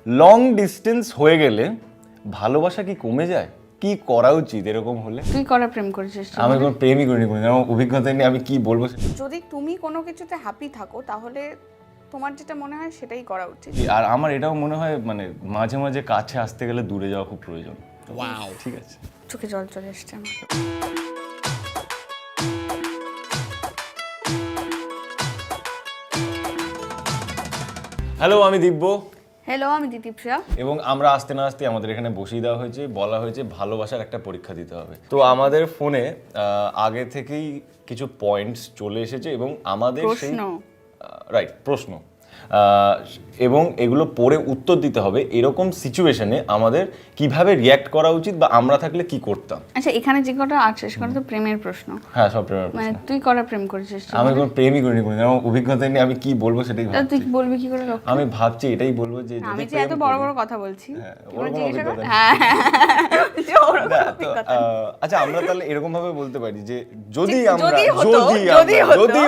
Long distance হয়ে গেলে ভালোবাসা কি কমে যায়? কি করা উচিত এরকম হলে? তুই করা প্রেম করেছিস? আমি কোনো প্রেমই করিনি, আমার অভিজ্ঞতা নেই, আমি কি বলবো। যদি তুমি কোনো কিছুতে হ্যাপি থাকো তাহলে তোমার যেটা মনে হয় সেটাই করা উচিত। আর আমার এটাও মনে হয় মানে মাঝে মাঝে কাছে আসতে গেলে দূরে যাওয়া খুব প্রয়োজন। ওয়াও, ঠিক আছে। চোখে জল চলে এসছে আমার। হ্যালো, আমি দিব্য। হ্যালো, আমি দিতিপ্রিয়া। এবং আমরা আসতে না আসতে আমাদের এখানে বসিয়ে দেওয়া হয়েছে, বলা হয়েছে ভালোবাসার একটা পরীক্ষা দিতে হবে। তো আমাদের ফোনে আগে থেকেই কিছু পয়েন্টস চলে এসেছে এবং আমাদের সেই রাইট প্রশ্ন এবং এগুলো পড়ে উত্তর দিতে হবে। এরকম সিচুয়েশনে আমাদের কিভাবে রিয়্যাক্ট করা উচিত বা আমরা থাকলে কি করতাম। আচ্ছা, এখানে যে কটা আছে সেটা তো প্রেমের প্রশ্ন। হ্যাঁ, সব প্রেমের মানে প্রশ্ন। তুই করা প্রেম করেছিস? আমি কোনো প্রেমই করিনি, আমার অভিজ্ঞতা নেই, আমি কি বলবো সেটাই ভাবছি। তুই বলবি কি করে? আমি ভাবছি এটাই বলবো যে আমি যে এত বড় বড় কথা বলছি, আচ্ছা আমরা তাহলে এরকম ভাবে বলতে পারি যে যদি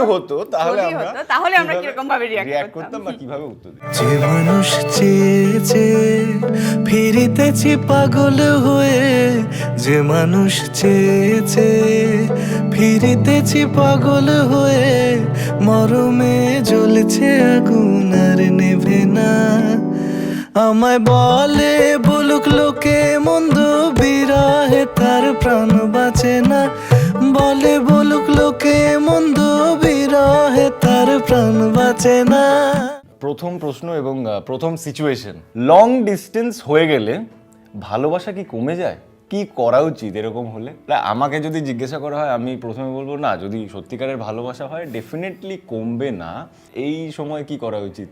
হতো তাহলে আমরা কিরকম ভাবে রিঅ্যাক্ট করতাম বা কিভাবে উত্তর দিতাম। যে মানুষ চেয়েছে ফিরিতেছি পাগল হয়ে, যে মানুষ চেয়েছে ফিরিতেছি পাগল হয়ে, মরমে জ্বলছে আগুন আর নেভে না। আমায় বলে বলুক লোকে মন্দ, বিরহে তার প্রাণ বাঁচে না। বলে বলুক লোকে মন্দ, বিরহে তার প্রাণ বাঁচে না। প্রথম প্রশ্ন এবং প্রথম সিচুয়েশন, লং ডিস্টেন্স হয়ে গেলে ভালোবাসা কি কমে যায়? কি করা উচিত এরকম হলে? আমাকে যদি জিজ্ঞাসা করা হয় আমি প্রথমে বলবো না, যদি সত্যিকারের ভালোবাসা হয় ডেফিনেটলি কমবে না। এই সময় কি করা উচিত?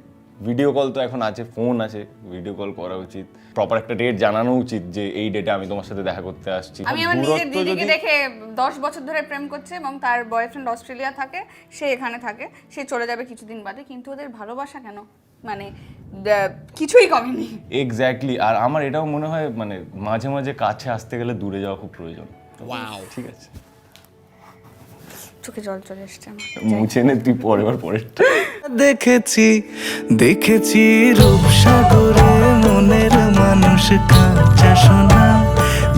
ভিডিও কল তো এখন আছে, ফোন আছে, ভিডিও কল করা উচিত। প্রপার একটা ডেট জানানো উচিত যে এই ডেটে আমি তোমার সাথে দেখা করতে আসছি। আমি আমার নিজের দিদিকে দেখে 10 বছর ধরে প্রেম করছে এবং তার বয়ফ্রেন্ড অস্ট্রেলিয়া থাকে, সে এখানে থাকে, সে চলে যাবে কিছুদিন বাদে, কিন্তু ওদের ভালোবাসা কেন মানে কিছুই কমেনি। এক্স্যাক্টলি। আর আমার এটাও মনে হয় মানে মাঝে মাঝে কাছে আসতে গেলে দূরে যাওয়া খুব প্রয়োজন। ওয়াও, ঠিক আছে। চোখে জল চলে এসছে আমার। মুছে নে তুই পরেরটা। দেখেছি দেখেছি রূপসাগরে মনের মানুষ কাঁচা সোনা।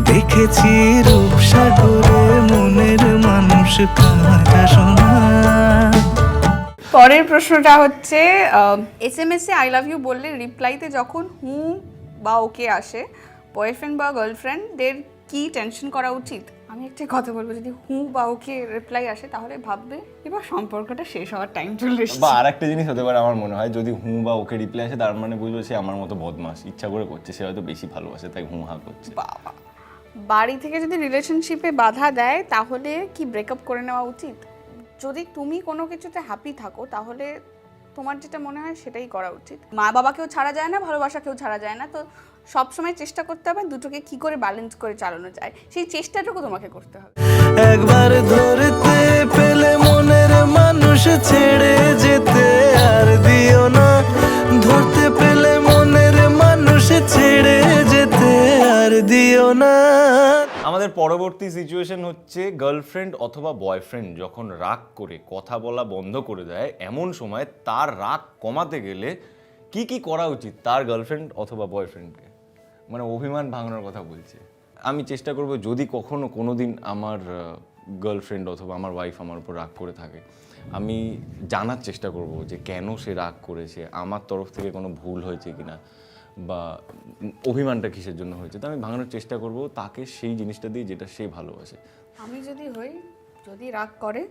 দেখেছি রূপসাগরে মনের মানুষ কাঁচা সোনা। পরের প্রশ্নটা হচ্ছে SMS এ আই লাভ ইউ বললে রিপ্লাইতে যখন হু বা ওকে আসে, বয়ফ্রেন্ড বা গার্লফ্রেন্ডদের কি টেনশন করা উচিত? আমি একটা কথা বলবো, যদি হু বা ওকে রিপ্লাই আসে তাহলে ভাববে এবার সম্পর্কটা শেষ হওয়ার টাইম চলে এসেছে। বা আরেকটা জিনিস হতে পারে আমার মনে হয়, যদি হু বা ওকে রিপ্লাই আসে তার মানে বুঝবে সে আমার মতো বদমাশ, ইচ্ছা করে করছে, সে হয়তো বেশি ভালোবাসে তাই হু হা করছে। বাবা, বাড়ি থেকে যদি রিলেশনশিপে বাধা দেয় তাহলে কি ব্রেকআপ করে নেওয়া উচিত? যদি তুমি কোনো কিছুতে হ্যাপি থাকো তাহলে তোমার যেটা মনে হয় সেটাই করা উচিত। মা বাবাকেও ছাড়া যায় না, ভালোবাসাকেও ছাড়া যায় না, তো সবসময় চেষ্টা করতে হবে দুটোকে কি করে ব্যালেন্স করে চালানো যায়, সেই চেষ্টাটুকু তোমাকে করতে হবে। একবার ধরতে পেলে মনের মানুষ ছেড়ে যেতে আর দিও না। ধরতে পেলে মনের মানুষ ছেড়ে যেতে আর দিও না। আমাদের পরবর্তী সিচুয়েশন হচ্ছে গার্লফ্রেন্ড অথবা বয়ফ্রেন্ড যখন রাগ করে কথা বলা বন্ধ করে দেয়, এমন সময় তার রাগ কমাতে গেলে কি কি করা উচিত তার গার্লফ্রেন্ড অথবা বয়ফ্রেন্ডকে? মানে অভিমান ভাঙানোর কথা বলছে। আমি চেষ্টা করব যদি কখনো কোনো দিন আমার গার্লফ্রেন্ড অথবা আমার ওয়াইফ আমার উপর রাগ করে থাকে, আমি জানার চেষ্টা করব যে কেন সে রাগ করেছে, আমার তরফ থেকে কোনো ভুল হয়েছে কিনা বা অভিমানটা কিসের জন্য হয়েছে। তো আমি ভাঙানোর চেষ্টা করব তাকে সেই জিনিসটা দিয়ে যেটা সে ভালোবাসে। আমি যদি হই, যদি রাগ করে,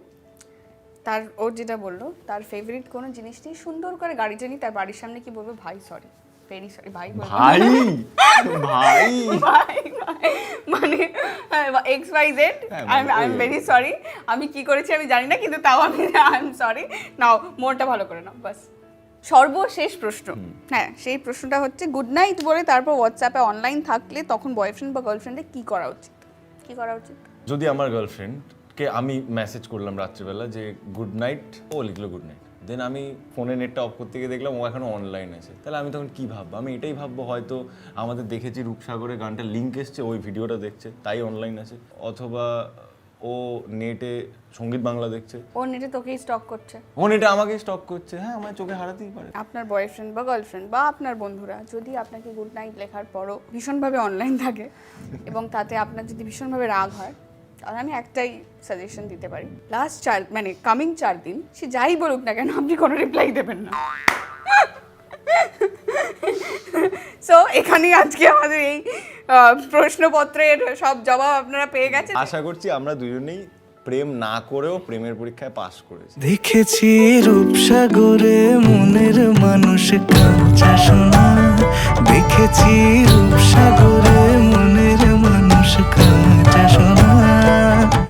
তার ওর যেটা বললো তার ফেভারিট কোনো জিনিস নিয়ে সুন্দর করে গাড়িটা নিয়ে তার বাড়ির সামনে কি বলবো, ভাই সরি, ভেরি সরি ভাই ভাই ভাই ভাই মানে XYZ I am very sorry, আমি কি করেছি আমি জানি না, কিন্তু তাও আমি আই এম সরি, নাও মনটা ভালো করে নাও, বাস। সর্বশেষ প্রশ্ন, হ্যাঁ সেই প্রশ্নটা হচ্ছে গুড নাইট বলে তারপর হোয়াটসঅ্যাপে অনলাইন থাকলে তখন বয়ফ্রেন্ড বা গার্লফ্রেন্ডের কি করা উচিত? কি করা উচিত? যদি আমার গার্লফ্রেন্ডকে আমি মেসেজ করলাম রাত্রিবেলা যে গুড নাইট, ও লিখলো গুড নাইট, দেন আমি ফোনে নেটটা অফ করতে গিয়ে দেখলাম ও এখনো অনলাইন আছে, তাহলে আমি তখন কি ভাববো? আমি এটাই ভাববো হয়তো আমাদের দেখেছি রূপসাগরে গানটা লিঙ্ক এসছে, ওই ভিডিওটা দেখছে তাই অনলাইন আছে। অথবা ও নেটে সঙ্গীত বাংলা দেখছে, ও নেটে তোকেই স্টক করছে, ও নেটে আমাকে স্টক করছে, হ্যাঁ আমার চোখে হারাতেই পারে। আপনার বয়ফ্রেন্ড বা গার্লফ্রেন্ড বা আপনার বন্ধুরা যদি আপনাকে গুড নাইট লেখার পরও ভীষণভাবে অনলাইন থাকে এবং তাতে আপনার যদি ভীষণভাবে রাগ হয়, তাহলে আমি একটাই সাজেশন দিতে পারি, লাস্ট মানে কামিং 4 দিন সে যাই বলুক না কেন আপনি কোনো রিপ্লাই দেবেন না। সো এখানেই আজকে আমাদের এই প্রশ্নপত্রের সব জবাব আপনারা পেয়ে গেছেন। আশা করছি আমরা দুজনেই প্রেম না করেও প্রেমের পরীক্ষায় পাশ করেছি। দেখেছি রূপসাগরে মনের মানুষ কাঁচা সোনা, দেখেছি রূপসাগরে